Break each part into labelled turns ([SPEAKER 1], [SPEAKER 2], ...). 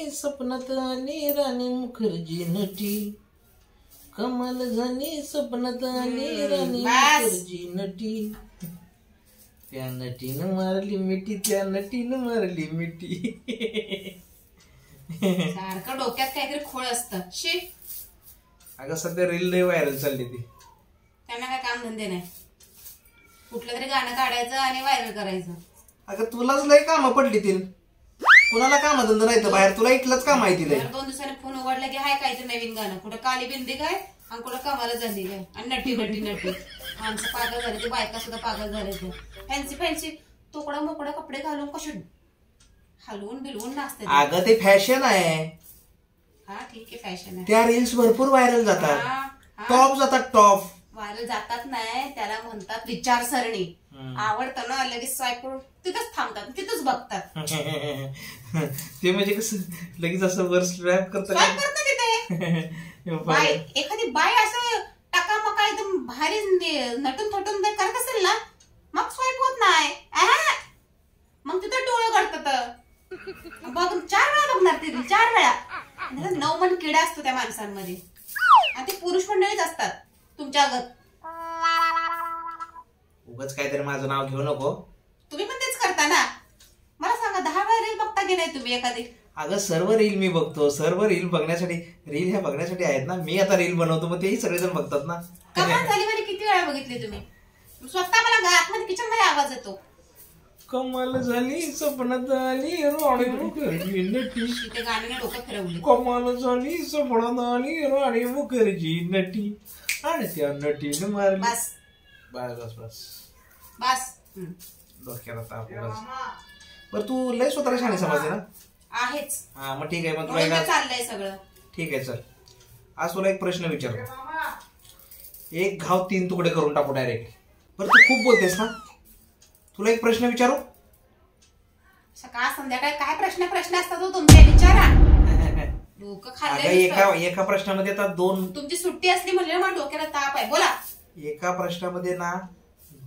[SPEAKER 1] स्वप्नात आली राणी मुखर्जी नटी, कमाल झाली स्वप्नात आली राणी मुखर्जी नटी, त्या नटीनं मारली मिठी, त्या नटीनं मारली मिठी.
[SPEAKER 2] सारखं डोक्यात काहीतरी खोळ असतं. शी
[SPEAKER 1] अगं सध्या रील लय व्हायरल चालली ती.
[SPEAKER 2] त्यांना काय काम धंदे नाही, कुठलं तरी गाणं काढायचं आणि व्हायरल करायचं.
[SPEAKER 1] अगं तुलाच लय कामं पडली ती, कुणाला काम धंदा नाही तर बाहेर, तुला इथलंच काम आहे तिला.
[SPEAKER 2] 2 दिवसांनी फोन उघडला की हाय काहीतरी नवीन गाणं, कुठं काली बिंदी काय आणि कुठं कमाला झाली काय आणि नटी नटी नटी. माणसं पागल झाले, ते बायका सुद्धा पागल झाले. ते फॅन्सी फॅन्सी तोकडा मोकडा कपडे घालून कसे हलवून बिलवून नाचते.
[SPEAKER 1] अगं ते फॅशन आहे.
[SPEAKER 2] हा ठीक आहे, फॅशन आहे.
[SPEAKER 1] त्या रील्स भरपूर व्हायरल जातात, टॉप जातात, टॉप
[SPEAKER 2] व्हायरल जातात. नाही त्याला म्हणतात विचारसरणी. आवडतं ना लगेच स्वाईप करून तिथंच थांबतात, तिथंच बघतात.
[SPEAKER 1] ते म्हणजे कसं लगेच असं वर स्वॅप करतात
[SPEAKER 2] तिथे. बाय एखादी बाय असं टाकामका एकदम भारी नटून थटून करत असेल ना, मग स्वाईप होत नाही. मग तिथं डोळे काढतात. बघ 4 वेळा बघणार ते, 4 वेळा. 9 मन किडा असतो त्या माणसांमध्ये, आणि ते पुरुष मंडळीच असतात तुमच्या अगत.
[SPEAKER 1] उगाच काहीतरी माझं नाव घेऊ नको.
[SPEAKER 2] तुम्ही पण तेच करता ना. मला सांगा 10 वेळा रील बघता की नाही तुम्ही एखादी?
[SPEAKER 1] अगं सर्व रील मी बघतो, सर्व रील बघण्यासाठी, रील ह्या बघण्यासाठी आहेत ना. मी आता रील बनवतो, मग तेही सगळेजण बघतात ना.
[SPEAKER 2] कमाल झाली. म्हणजे किती वेळा बघितली तुम्ही? स्वतः मला आतमध्ये किचन मध्ये आवाज येतो.
[SPEAKER 1] कमाल झाली स्वप्नात आली राणी मुखर्जी नटी,
[SPEAKER 2] ते गाणीने डोकं फिरवली.
[SPEAKER 1] कमाल झाली स्वप्नात आली राणी मुखर्जी नटी, आणि त्या नटीने मारली.
[SPEAKER 2] बस
[SPEAKER 1] बस बस बस
[SPEAKER 2] बस.
[SPEAKER 1] डोक्याला ताप. बरं तू लय स्वतःला शाणी समजते ना?
[SPEAKER 2] आहेच.
[SPEAKER 1] हा मग ठीक आहे. मग
[SPEAKER 2] तुला
[SPEAKER 1] तुला
[SPEAKER 2] चाललंय सगळं
[SPEAKER 1] ठीक आहे. चल आज तुला एक प्रश्न विचारतो. एक घाव 3 तुकडे करून टाकू डायरेक्ट. बरं तू खूप बोलतेस ना, तुला एक प्रश्न विचारू?
[SPEAKER 2] सकाळ संध्याकाळ काय प्रश्न असतात हो तुमचे? विचारा. डोकं खाल्लंय.
[SPEAKER 1] एका प्रश्नामध्ये आता 2.
[SPEAKER 2] तुमची सुट्टी असली म्हणजे मला डोक्याला ताप आहे. बोला.
[SPEAKER 1] एका प्रश्नामध्ये ना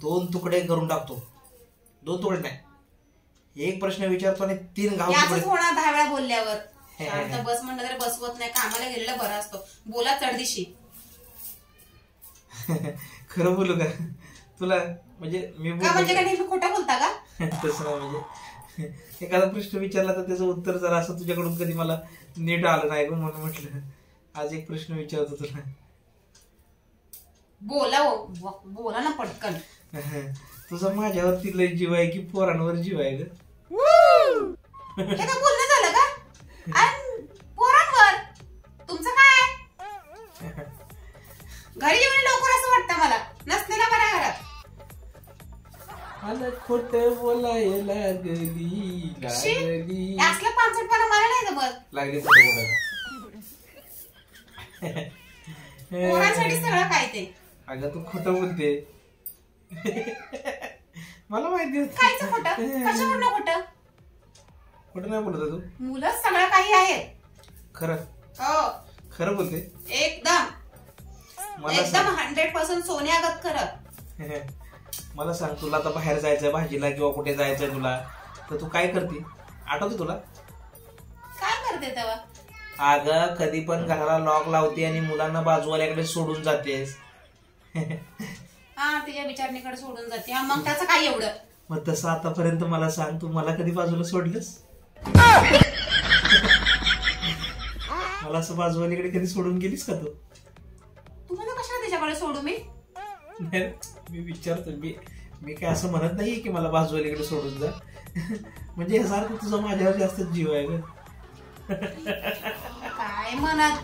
[SPEAKER 1] 2 तुकडे करून टाकतो. 2 तुकडे नाही, एक प्रश्न विचारतो आणि 3 घाव तुकडे.
[SPEAKER 2] होणार 10 वेळा बोलल्यावर. शांत बस म्हणलं तरी बसवत नाही. कामाला गेलेला बरा असतो. बोला चढदिशी.
[SPEAKER 1] खरं बोलू का तुला? म्हणजे मी
[SPEAKER 2] खोटं बोलता का?
[SPEAKER 1] तसं नाही, म्हणजे एखादा प्रश्न विचारला तर त्याचं उत्तर जरा असं तुझ्याकडून कधी मला नीट आलं नाही ग, म्हणून म्हटलं आज एक प्रश्न विचारतो तुला.
[SPEAKER 2] बोला ना पटकन.
[SPEAKER 1] तुझा माझ्यावरती लय जीव आहे की पोरांवर जीव आहे ग?
[SPEAKER 2] हे काय बोलणं झालं का? पोरांवर तुमचं काय? घरी येऊन लवकर असं वाटतं मला. नसलेला बरा घरात.
[SPEAKER 1] मला खोट बोलायला लागली
[SPEAKER 2] असलं पानसटपणा मला नाही जमत.
[SPEAKER 1] लागली
[SPEAKER 2] पोरांसाठी सगळं काय ते.
[SPEAKER 1] अगं तू खोटं बोलते. मला माहिती
[SPEAKER 2] कायचं खोटं? कशावरनं खोटं?
[SPEAKER 1] खोटं नाही बोलत तू.
[SPEAKER 2] मुलं सगळं काही आहे.
[SPEAKER 1] खरं?
[SPEAKER 2] हो
[SPEAKER 1] खरं बोलते.
[SPEAKER 2] एकदम 100% सोन्यागत खरं.
[SPEAKER 1] मला सांग, तुला आता बाहेर जायचंय भाजीला किंवा कुठे जायचंय तुला, तर तू काय करते? आठवते तुला?
[SPEAKER 2] काय करते तेव्हा?
[SPEAKER 1] अगं कधी पण घराला लॉक लावते आणि मुलांना बाजूवाल्याकडे सोडून जातेस.
[SPEAKER 2] हा तिच्या विचारणीकडे सोडून जाते. मग त्याचं काय एवढं?
[SPEAKER 1] मग तसं आतापर्यंत मला सांग, तू मला कधी बाजूला सोडलंस? मला असं बाजूवालीकडे कधी सोडून गेलीस का तू?
[SPEAKER 2] तुम्हाला कशाला त्याच्याकडे सोडू मी?
[SPEAKER 1] मी विचारतो. मी काय असं म्हणत नाहीये की मला बाजूवालीकडे सोडून जा. म्हणजे यासारखं तुझा माझ्यावर जास्त जीव आहे ग.
[SPEAKER 2] काय म्हणत,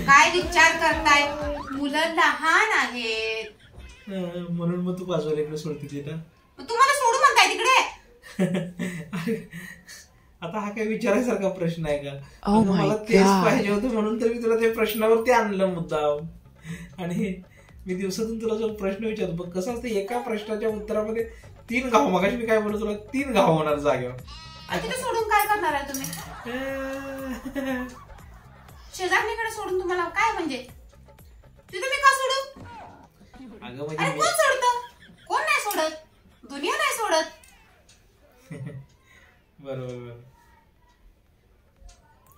[SPEAKER 2] काय विचार करताय? मुलं लहान आहेत
[SPEAKER 1] म्हणून मग तू बाजूवालीकडे सोडते तिला.
[SPEAKER 2] तुम्हाला सोडू म्हणताय तिकडे?
[SPEAKER 1] आता हा काय विचारायसारखा प्रश्न आहे का? मला तेच पाहिजे होतं म्हणून तर मी तुला त्या प्रश्नावरती आणलं मुद्दाम. आणि मी दिवसातून तुला जो प्रश्न विचारतो, बघ कसं असतं, एका प्रश्नाच्या उत्तरामध्ये 3 घाव. मगाशी मी काय बोलतो तुला, 3 घाव होणार जागेवर.
[SPEAKER 2] तिथे सोडून काय करणार आहे तुम्ही? शेजारणीकडे सोडून तुम्हाला काय म्हणजे? तिथे मी का सोडू?
[SPEAKER 1] अगं म्हणजे
[SPEAKER 2] कोण सोडतं? कोण नाही सोडत. दुनिया नाही सोडत.
[SPEAKER 1] बरोबर.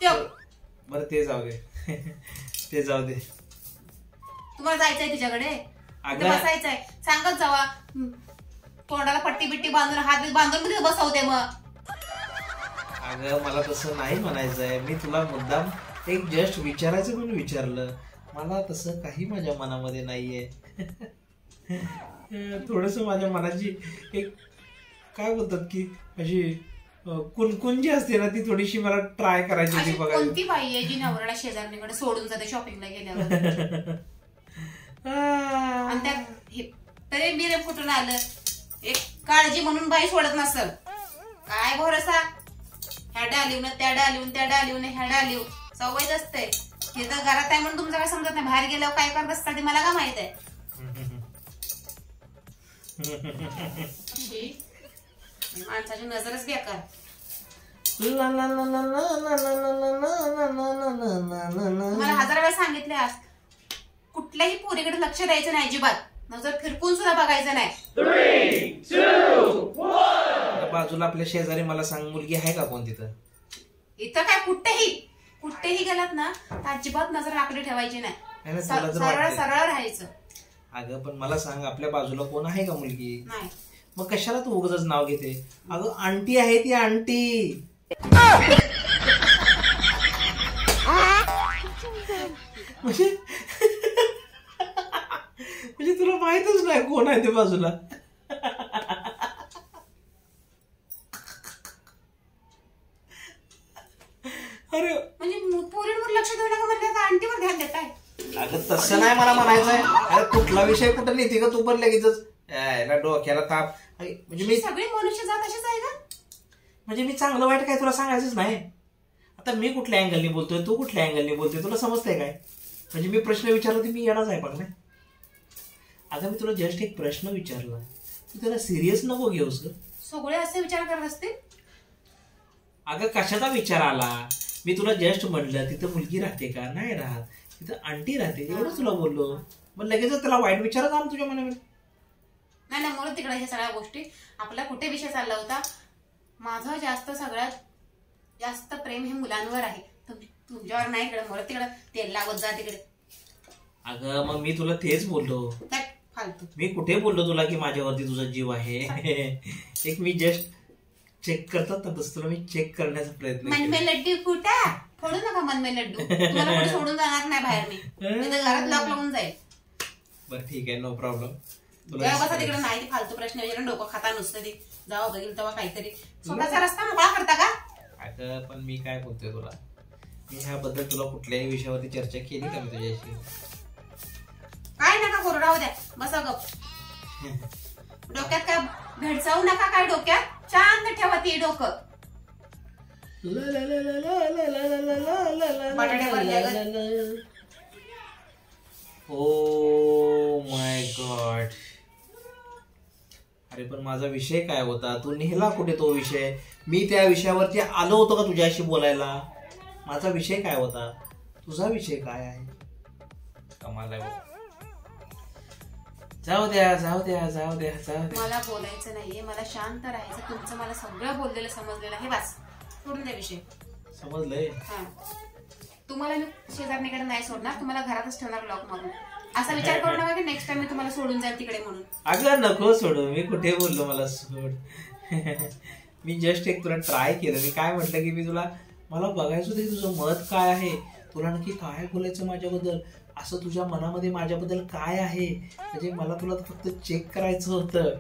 [SPEAKER 1] बरं ते जाऊ दे. ते जाऊ दे.
[SPEAKER 2] तुम्हाला जायचंय तिच्याकडे, बसायचंय, सांगत जावा. तोंडाला पट्टी बिट्टी बांधून, हात बांधून मी बसवते मग.
[SPEAKER 1] अगं मला तसं नाही म्हणायचंय. मी तुला मुद्दाम एक जस्ट विचारायचं म्हणून विचारलं. मला तसं काही माझ्या मनामध्ये नाहीये. थोडस माझ्या मनाची एक काय बोलतात की अशी कुणकुण जी असते ना, ती थोडीशी मला ट्राय करायची होती. बघा
[SPEAKER 2] कोणती बाई आहे जी नवऱ्याला शेजारणीकडे सोडून जाते शॉपिंगला गेल्यावर. आणि त्यात तरी बिरे फुटून आलं. एक काळजी म्हणून बाई सोडत नसल. काय भरोसा, ह्या डालिवून त्या डालिवून त्या डालिवून ह्या डालिव सवयच असते. तिथं घरात आहे म्हणून तुमचं काय समजत नाही, बाहेर गेल्यावर काय करत असतात मला काय माहित आहे. माणसाची नजरच बेकार. मला 1000 वेळा सांगितले आज, कुठल्याही पोरीकडे लक्ष द्यायचं नाही अजिबात. नजर फिरकून सुद्धा बघायचं नाही.
[SPEAKER 1] 3, 2, 1. बाजूला आपल्या शेजारी मला सांग, मुलगी आहे का कोण तिथं?
[SPEAKER 2] इथं काय कुठेही गेलात ना, अजिबात नजर आकडे ठेवायची नाही. सरळ सरळ राहायचं.
[SPEAKER 1] अगं पण मला सांग, आपल्या बाजूला कोण आहे का मुलगी?
[SPEAKER 2] नाही.
[SPEAKER 1] मग कशाला तू उगाच नाव घेते? अगं आंटी आहे ती, आंटी. म्हणजे तुला माहितच नाही कोण आहे ते बाजूला.
[SPEAKER 2] अरे म्हणजे पोरींवर लक्ष देऊ नका म्हणजे आंटीवर ध्यान देताय.
[SPEAKER 1] अगं तसं नाही मला म्हणायचंय. अरे कुठला विषय कुठं नेते का तू पण लगेच डोक्याला ताप. म्हणजे मी
[SPEAKER 2] सगळी मनुष्य जात अशीच आहे का?
[SPEAKER 1] म्हणजे मी चांगलं वाईट काय तुला सांगायचंच नाही. आता मी कुठल्या अँगलनी बोलतोय, तू कुठल्या अँगलनी बोलतोय, तुला समजतंय काय? म्हणजे मी प्रश्न विचारला तर मी येणारच आहे पण नाही. आता मी तुला जस्ट एक प्रश्न विचारला, तू त्याला सिरियस नको घेऊस ग.
[SPEAKER 2] सगळे असे विचार करत असतील.
[SPEAKER 1] अगं कशाचा विचार आला? मी तुला जस्ट म्हणलं तिथं मुलगी राहते का? नाही राहत. तिथं आंटी राहते एवढं तुला बोललो. मग लगेच त्याला वाईट विचारच आला तुझ्या मनामध्ये?
[SPEAKER 2] नाही म्हणून तिकडे ह्या सगळ्या गोष्टी. आपला कुठे विषय चालला होता? माझं सगळ्यात जास्त प्रेम हे मुलांवर आहे, तुमच्यावर नाही. इकडे मला तिकडे तेल लावत जा तिकडे.
[SPEAKER 1] अगं मग मी तुला तेच बोललो.
[SPEAKER 2] काय फालतू? मी
[SPEAKER 1] कुठे बोललो तुला की माझ्यावरती तुझा जीव आहे? एक मी जस्ट चेक करतात ना, तसं तुला मी चेक करण्याचा प्रयत्न केला.
[SPEAKER 2] मन में लड्डू फुटा, फोडू नका मन में लड्डू. तुम्हाला कुठे सोडून जाणार नाही बाहेर. मी घरात लॉक लावून जाईल.
[SPEAKER 1] बरं ठीक आहे, नो प्रॉब्लेम.
[SPEAKER 2] बसा तिकडे. नाही फालतू प्रश्न विचारून डोकं खाता नुसतं. ती जावा बघील तेव्हा काहीतरी स्वतःचा रस्ता मोकळा करता का?
[SPEAKER 1] अगं पण मी काय बोलतोय तुला, मी ह्याबद्दल तुला कुठल्याही विषयावरती चर्चा केली का मी तुझ्याशी?
[SPEAKER 2] काय नका करू, राहू द्या. बसा गप. डोक्यात काय भेडसावू नका. काय डोक्यात शांत ठेवा ती डोकं.
[SPEAKER 1] Oh my God. अरे पण माझा विषय काय होता? तू नेहला कुठे तो विषय? मी त्या विषयावरती आलो होतो का तुझ्याशी बोलायला? माझा विषय काय होता? तुझा विषय काय आहे? कमाल आहे. जाऊ द्या जाऊ द्या जाऊ द्या जाऊ द्या.
[SPEAKER 2] मला बोलायचं नाहीये, मला शांत राहायचं. तुमचं मला सगळं बोललेलं समजलेलं आहे. बस सोडून द्या विषय.
[SPEAKER 1] समजलंय?
[SPEAKER 2] हा. तुम्हाला मी शेजारणीकडे नाही सोडणार, तुम्हाला घरातच ठेवणार लॉक मारून. असा विचार करू नका की नेक्स्ट टाइम मी तुम्हाला सोडून जाईल तिकडे म्हणून.
[SPEAKER 1] अगं नको सोडू. मी कुठे बोललो मला सोड? मी जस्ट एक तुला ट्राय केलं. मी काय म्हटलं की मी तुला, मला बघायचं होतं की तुझं मत काय आहे, तुला नक्की काय बोलायचं माझ्याबद्दल, असं तुझ्या मनामध्ये माझ्याबद्दल काय आहे. म्हणजे मला तुला फक्त चेक करायचं होतं.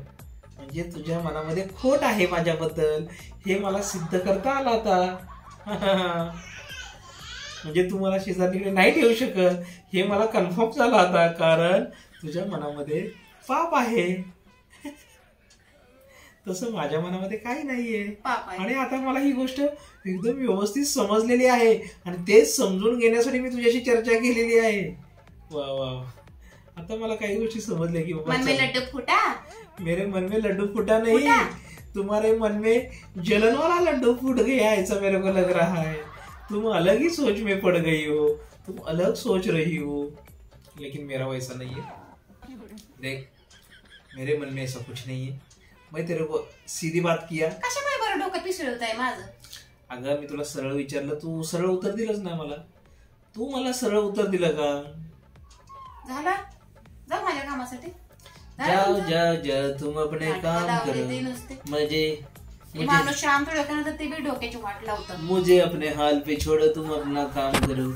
[SPEAKER 1] म्हणजे तुझ्या मनामध्ये खोट आहे माझ्याबद्दल हे मला सिद्ध करता आलं आता. म्हणजे तू मला शेजारणीकडे नाही ठेवू शकत हे मला कन्फर्म झालं आता, कारण तुझ्या मनामध्ये पाप आहे. तसं माझ्या मनामध्ये काही नाहीये. आणि आता मला ही गोष्ट एकदम व्यवस्थित समजलेली आहे आणि तेच समजून घेण्यासाठी मी तुझ्याशी चर्चा केलेली आहे. वा वा. आता मला काही गोष्टी समजल्या की
[SPEAKER 2] मन में लड्डू फुटा,
[SPEAKER 1] मेरे मन में लड्डू फुटा नहीं, तुम्हारे मन में जलन वाला लड्डू फूट गया ऐसा मेरे को लग रहा है. तुम अलग ही सोच में पड़ गई हो, तुम अलग सोच रही हो, लेकिन मेरा वैसा नहीं है. देख मेरे मन में ऐसा कुछ नहीं है. मैं तेरे को सीधी बात किया.
[SPEAKER 2] कशामुळे बरं डोकं पिसळत आहे माझं?
[SPEAKER 1] अगं मी तुला सरळ विचारलं, तू सरळ उत्तर दिलंच नाही मला. तू मला सरळ उत्तर दिलं का?
[SPEAKER 2] झाला, जाऊ माझ्या कामासाठी.
[SPEAKER 1] जाओ जाओ जाओ तुम अपने काम करो.
[SPEAKER 2] माणूस शांत डोक्यानंतर ते बी डोक्याची वाट लावतात.
[SPEAKER 1] मुझे अपने हाल पे छोड़ो, तुम अपना काम करो.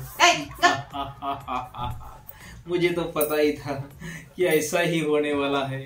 [SPEAKER 1] मुझे तो पता ही था कि ऐसा ही होने वाला है.